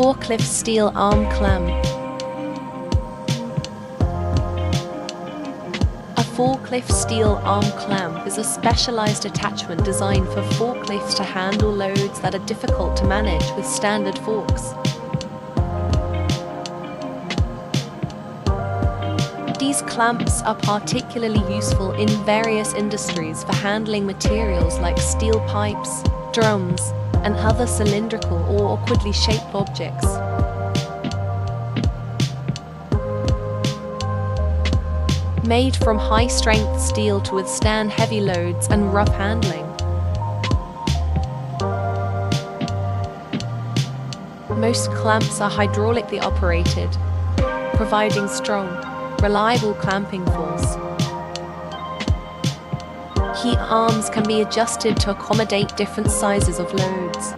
Forklift Steel Arm Clamp. A forklift steel arm clamp is a specialized attachment designed for forklifts to handle loads that are difficult to manage with standard forks. These clamps are particularly useful in various industries for handling materials like steel pipes, drums, and other cylindrical or awkwardly shaped objects. Made from high-strength steel to withstand heavy loads and rough handling. Most clamps are hydraulically operated, providing strong, reliable clamping force. Key arms can be adjusted to accommodate different sizes of loads.